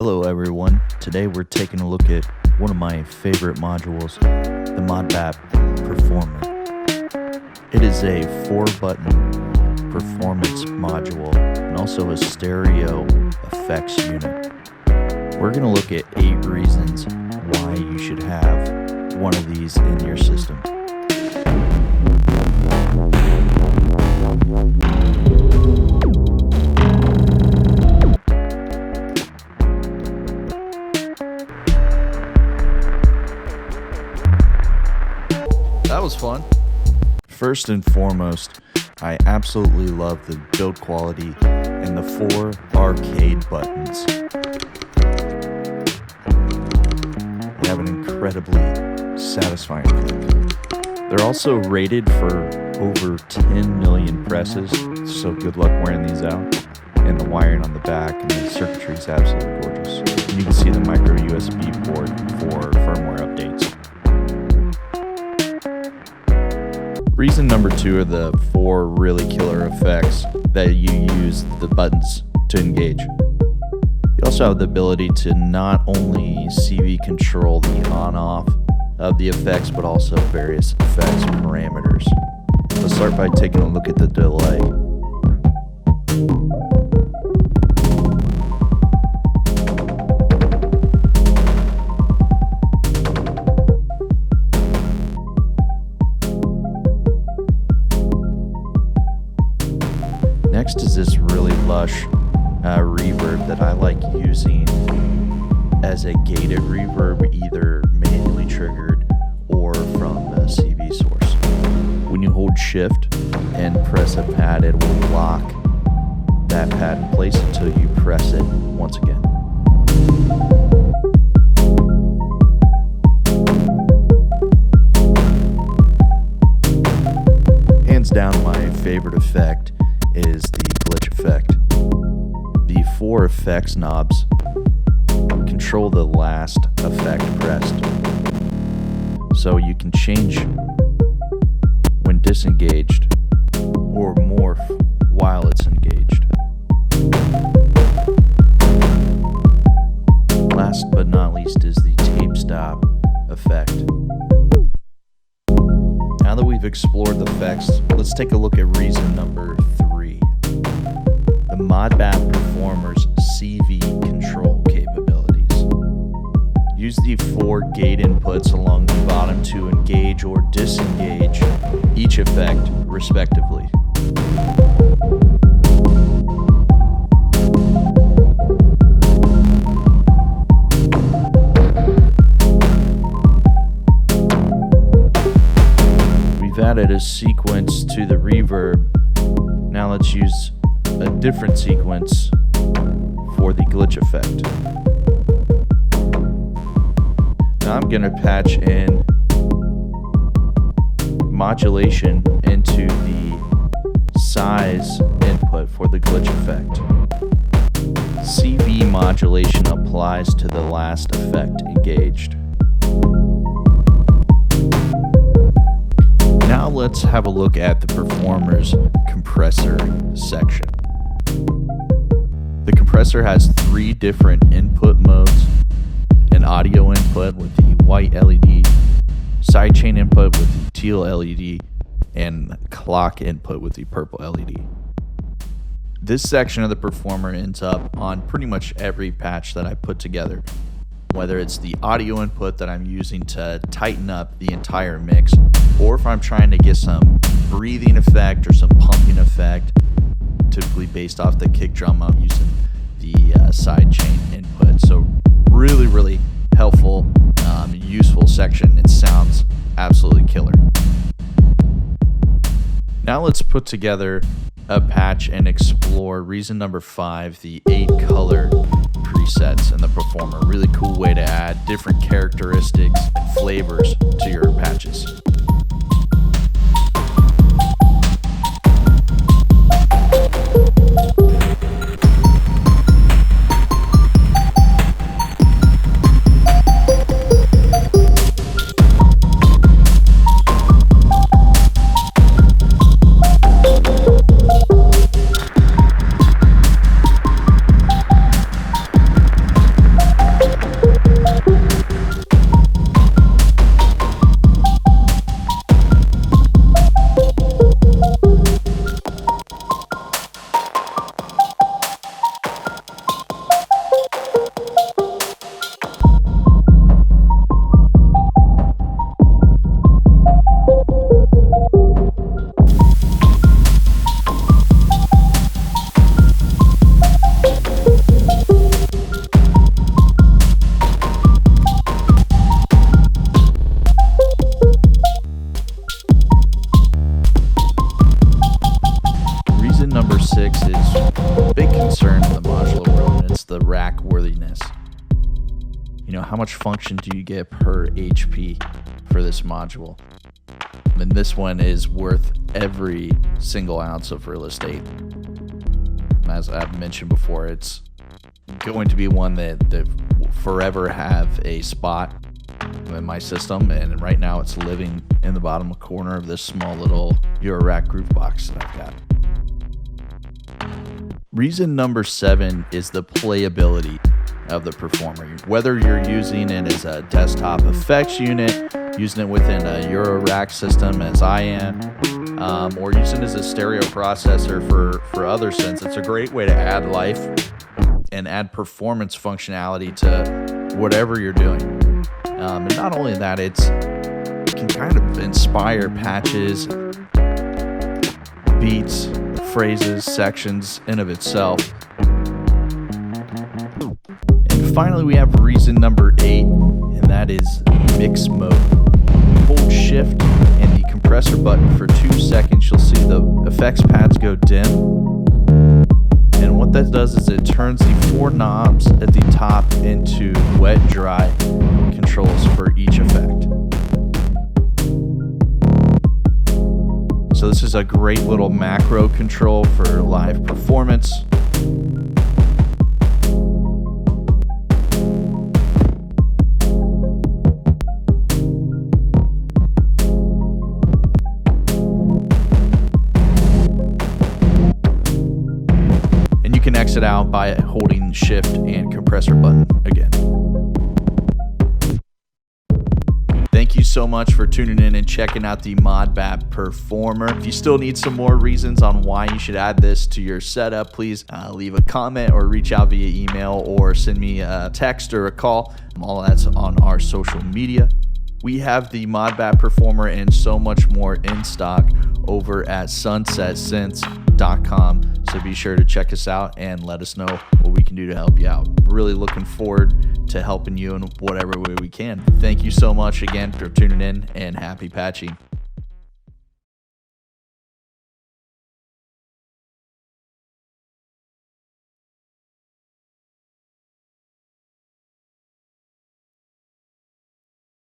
Hello everyone, today we're taking a look at one of my favorite modules, the ModBap Per4mer. It is a 4-button performance module and also a stereo effects unit. We're going to look at 8 reasons why you should have one of these in your system. That was fun. First and foremost, I absolutely love the build quality and the 4 arcade buttons. They have an incredibly satisfying click. They're also rated for over 10 million presses, so good luck wearing these out. And the wiring on the back and the circuitry is absolutely gorgeous. And you can see the micro USB port for firmware updates. Reason number 2 are the 4 really killer effects that you use the buttons to engage. You also have the ability to not only CV control the on-off of the effects, but also various effects parameters. Let's start by taking a look at the delay. Next is this really lush reverb that I like using as a gated reverb, either manually triggered or from a CV source. When you hold shift and press a pad, it will lock that pad in place until you press it once again. Hands down, my favorite effect is the glitch effect. The 4 effects knobs control the last effect pressed, so you can change when disengaged or morph while it's engaged. Last but not least is the tape stop effect. Now that we've explored the effects, let's take a look at reason number 3. The ModBap Per4mer's CV control capabilities. Use the 4 gate inputs along the bottom to engage or disengage each effect respectively. We've added a sequence to the reverb. Now let's use a different sequence for the glitch effect. Now I'm going to patch in modulation into the size input for the glitch effect. CV modulation applies to the last effect engaged. Now let's have a look at the Per4mer's compressor section. The compressor has 3 different input modes: an audio input with the white LED, sidechain input with the teal LED, and clock input with the purple LED. This section of the Per4mer ends up on pretty much every patch that I put together, whether it's the audio input that I'm using to tighten up the entire mix, or if I'm trying to get some breathing effect or some pumping effect, typically based off the kick drum, I'm using the sidechain input. So really helpful, useful section. It sounds absolutely killer. Now let's put together a patch and explore reason number 5, the 8 color presets in the Per4mer. Really cool way to add different characteristics and flavors to your patches. how much function do you get per HP for this module? And this one is worth every single ounce of real estate. As I've mentioned before, it's going to be one that will forever have a spot in my system, and right now it's living in the bottom corner of this small little Eurorack groove box that I've got. Reason number 7 is the playability of the Per4mer. Whether you're using it as a desktop effects unit, using it within a Eurorack system as I am, or using it as a stereo processor for other synths, it's a great way to add life and add performance functionality to whatever you're doing. And not only that, it can kind of inspire patches, beats, phrases, sections in of itself. And finally, we have reason number 8, and that is mix mode. Hold shift and the compressor button for 2 seconds. You'll see the effects pads go dim. And what that does is it turns the 4 knobs at the top into wet, dry controls for each effect. So this is a great little macro control for live performance. And you can exit out by holding shift and compressor button again. Thank you so much for tuning in and checking out the ModBap Per4mer. If you still need some more reasons on why you should add this to your setup, please leave a comment or reach out via email or send me a text or a call. All that's on our social media. We have the ModBap Per4mer and so much more in stock over at sunsetSynths.com. So be sure to check us out and let us know what we can do to help you out. Really looking forward to helping you in whatever way we can. Thank you so much again for tuning in, and happy patching.